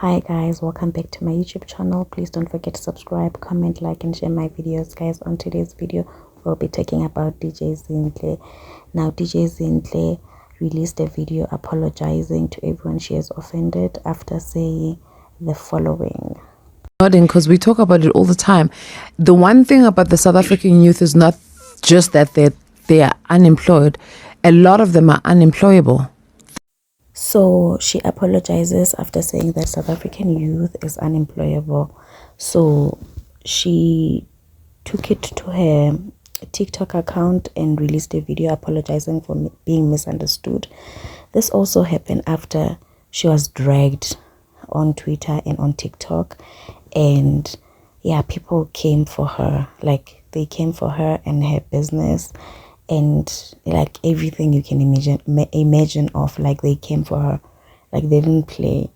Hi guys, welcome back to my YouTube channel. Please don't forget to subscribe, comment, like and share my videos. Guys, on today's video we'll be talking about DJ Zinhle. Now DJ Zinhle released a video apologizing to everyone she has offended after saying the following. Because we talk about it all the time. The one thing about the South African youth is not just that they are unemployed. A lot of them are unemployable. So she apologizes after saying that South African youth is unemployable. So she took it to her TikTok account and released a video apologizing for being misunderstood. This also happened after she was dragged on Twitter and on TikTok, and yeah, people came for her. Like, they came for her and her business and like everything you can imagine of, like, they came for her. Like, they didn't play.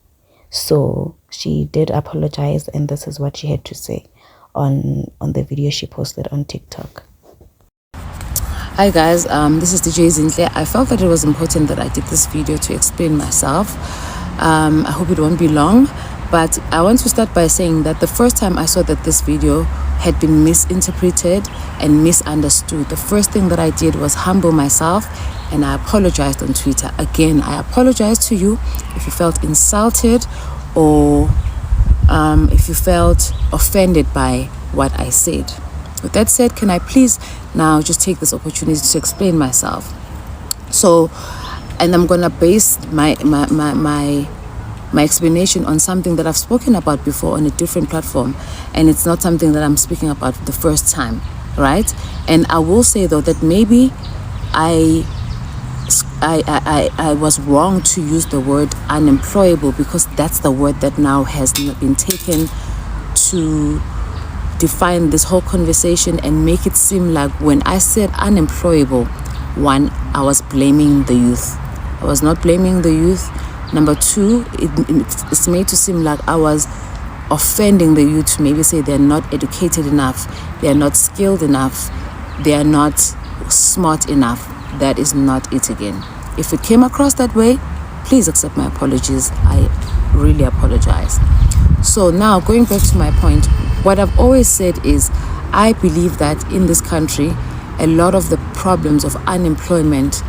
So she did apologize, and this is what she had to say on the video she posted on TikTok. Hi guys, this is DJ Zinhle. I felt that it was important that I did this video to explain myself. I hope it won't be long, but I want to start by saying that the first time I saw that this video had been misinterpreted and misunderstood, the first thing that I did was humble myself and I apologized on Twitter. Again, I apologize to you if you felt insulted or if you felt offended by what I said. With that said, can I please now just take this opportunity to explain myself? So, and I'm gonna base my explanation on something that I've spoken about before on a different platform, and it's not something that I'm speaking about the first time, right? And I will say though that maybe I was wrong to use the word unemployable, because that's the word that now has been taken to define this whole conversation and make it seem like when I said unemployable, one, I was blaming the youth. I was not blaming the youth. Number two, it's made to seem like I was offending the youth to maybe say they're not educated enough, they're not skilled enough, they are not smart enough. That is not it again. If it came across that way, please accept my apologies. I really apologize. So now, going back to my point, what I've always said is I believe that in this country, a lot of the problems of unemployment,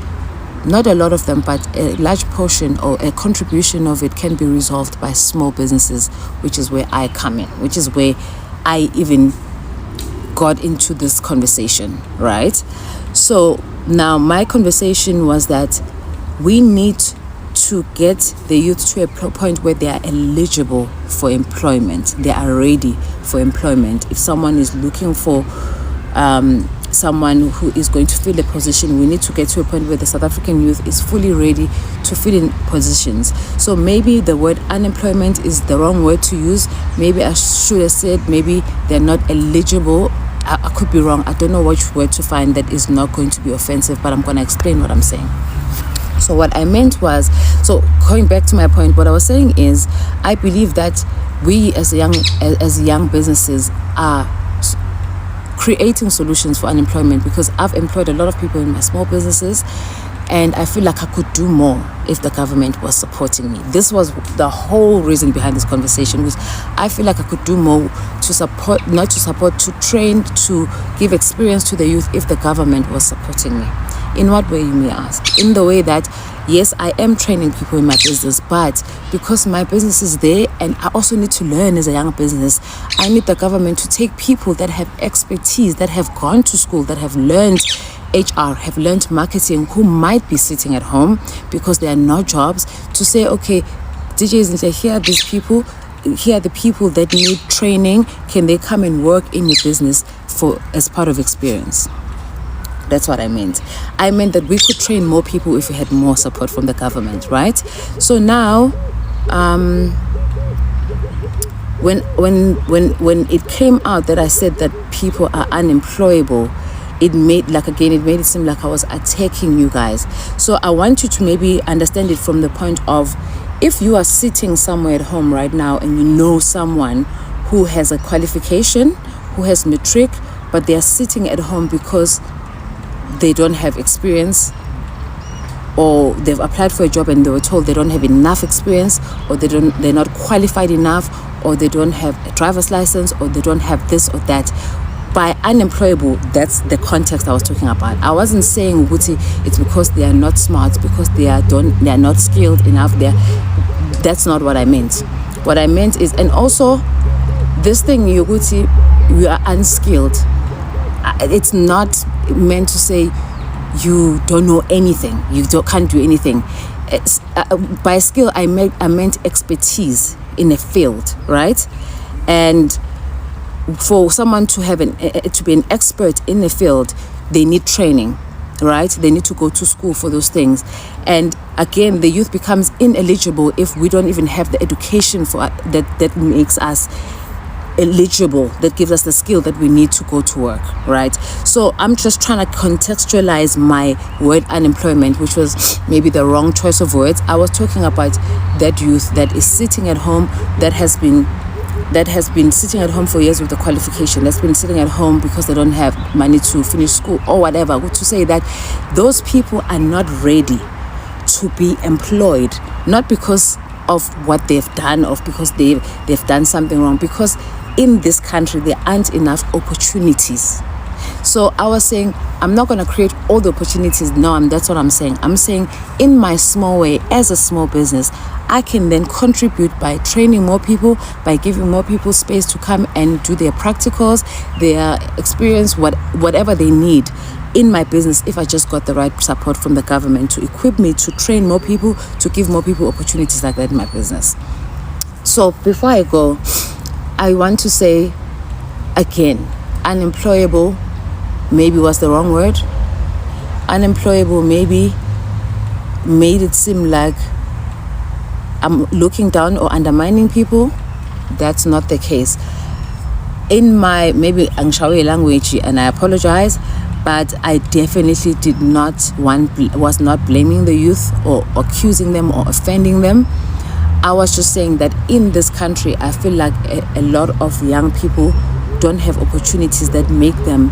not a lot of them, but a large portion or a contribution of it can be resolved by small businesses, which is where I come in, which is where I even got into this conversation, right? So now my conversation was that we need to get the youth to a point where they are eligible for employment. They are ready for employment. If someone is looking for someone who is going to fill a position, we need to get to a point where the South African youth is fully ready to fill in positions. So maybe the word unemployment is the wrong word to use. Maybe I should have said maybe they're not eligible. I could be wrong. I don't know which word to find that is not going to be offensive, but I'm going to explain what I'm saying. So what I meant was, so going back to my point, what I was saying is I believe that we as young businesses are creating solutions for unemployment, because I've employed a lot of people in my small businesses, and I feel like I could do more if the government was supporting me. This was the whole reason behind this conversation, was I feel like I could do more to support, not to support, to train, to give experience to the youth if the government was supporting me. In what way, you may ask? In the way that, yes, I am training people in my business, but because my business is there and I also need to learn as a young business, I need the government to take people that have expertise, that have gone to school, that have learned HR, have learned marketing, who might be sitting at home because there are no jobs, to say, okay, DJ Zinhle, here are these people, here are the people that need training. Can they come and work in your business as part of experience? That's what I meant. I meant that we could train more people if we had more support from the government, right? So now, when it came out that I said that people are unemployable, it made it seem like I was attacking you guys. So I want you to maybe understand it from the point of, if you are sitting somewhere at home right now and you know someone who has a qualification, who has matric, but they are sitting at home because they don't have experience, or they've applied for a job and they were told they don't have enough experience, or they're not qualified enough, or they don't have a driver's license, or they don't have this or that. By unemployable, that's the context I was talking about. I wasn't saying Wuti, it's because they are not smart, because they are not skilled enough. That's not what I meant. What I meant is, and also this thing, Wuti, you are unskilled. It's not meant to say you don't know anything, can't do anything. By skill, I meant expertise in a field, right? And for someone to have to be an expert in a field, they need training, right? They need to go to school for those things. And again, the youth becomes ineligible if we don't even have the education for that makes us eligible, that gives us the skill that we need to go to work, right? So I'm just trying to contextualize my word unemployment, which was maybe the wrong choice of words. I was talking about that youth that is sitting at home, that has been sitting at home for years with the qualification, that's been sitting at home because they don't have money to finish school or whatever, to say that those people are not ready to be employed, not because of what they've done or because they've done something wrong, because in this country there aren't enough opportunities. So I was saying, I'm not going to create all the opportunities. No, that's what I'm saying. I'm saying in my small way, as a small business, I can then contribute by training more people, by giving more people space to come and do their practicals, their experience, whatever they need in my business, if I just got the right support from the government to equip me to train more people, to give more people opportunities like that in my business. So before I go, I want to say again, unemployable maybe was the wrong word. Unemployable maybe made it seem like I'm looking down or undermining people. That's not the case. In my maybe Angshawe language, and I apologize, but I definitely was not blaming the youth or accusing them or offending them. I was just saying that in this country, I feel like a lot of young people don't have opportunities that make them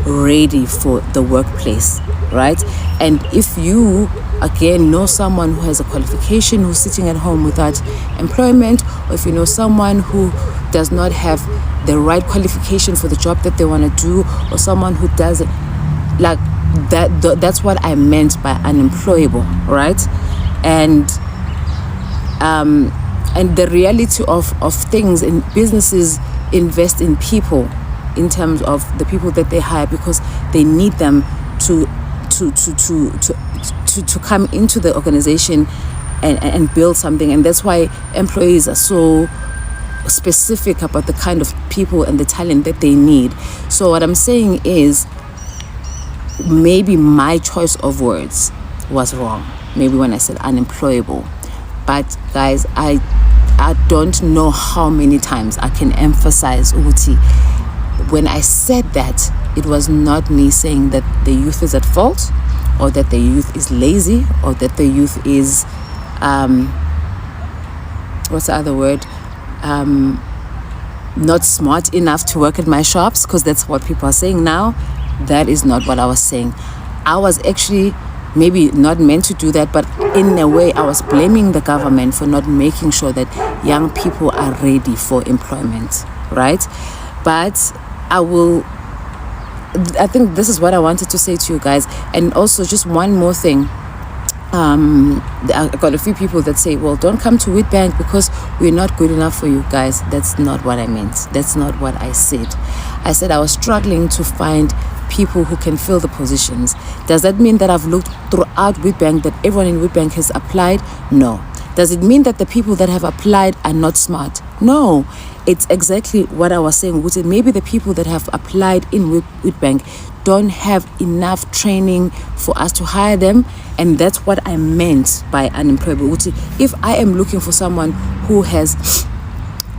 ready for the workplace, right? And if you, again, know someone who has a qualification, who's sitting at home without employment, or if you know someone who does not have the right qualification for the job that they want to do, or someone who doesn't, like that's what I meant by unemployable, right? And the reality of things, in businesses invest in people in terms of the people that they hire, because they need them to come into the organization and build something. And that's why employees are so specific about the kind of people and the talent that they need. So what I'm saying is, maybe my choice of words was wrong, maybe when I said unemployable. But guys, I don't know how many times I can emphasize Uti. When I said that, it was not me saying that the youth is at fault, or that the youth is lazy, or that the youth is what's the other word, not smart enough to work at my shops, because that's what people are saying now. That is not what I was saying. I was actually maybe not meant to do that, but in a way I was blaming the government for not making sure that young people are ready for employment, right? But I think this is what I wanted to say to you guys. And also just one more thing. I got a few people that say, well, don't come to Witbank because we're not good enough for you guys. That's not what I meant. That's not what I said. I said I was struggling to find people who can fill the positions. Does that mean that I've looked throughout Witbank that everyone in Witbank has applied? No. Does it mean that the people that have applied are not smart? No. It's exactly what I was saying. Maybe the people that have applied in Witbank don't have enough training for us to hire them, and that's what I meant by unemployable. If I am looking for someone who has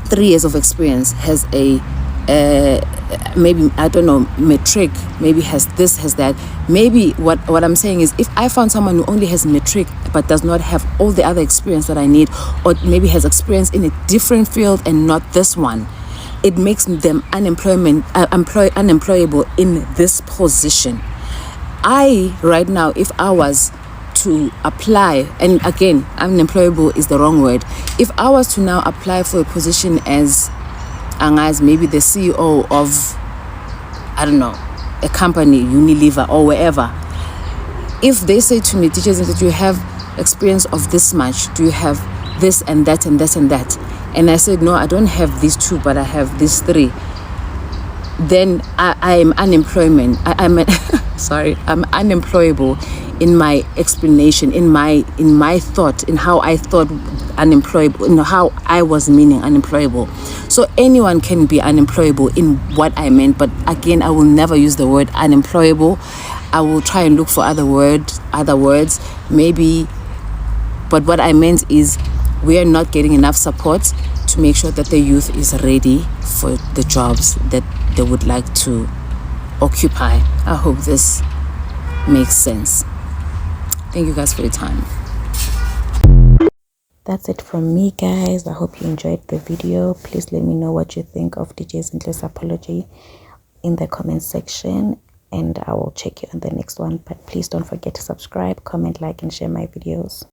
3 years of experience, has a maybe, I don't know, matric, maybe has this, has that, maybe what I'm saying is, if I found someone who only has matric but does not have all the other experience that I need, or maybe has experience in a different field and not this one, it makes them unemployable in this position. Right now, if I was to apply, and again, unemployable is the wrong word. If I was to now apply for a position as maybe the CEO of, I don't know, a company, Unilever or wherever, if they say to me, teachers, that you have experience of this much, do you have this and that and that and that, and I said, no, I don't have these two, but I have these three, then I am I'm unemployable in my explanation, in my thought, in how I thought unemployable, in how I was meaning unemployable. So anyone can be unemployable in what I meant, but again, I will never use the word unemployable. I will try and look for other words maybe, but what I meant is we are not getting enough support to make sure that the youth is ready for the jobs that they would like to occupy. I hope this makes sense. Thank you guys for your time. That's it from me, guys. I hope you enjoyed the video. Please let me know what you think of DJ Zinhle's apology in the comment section, and I will check you on the next one. But please don't forget to subscribe, comment, like, and share my videos.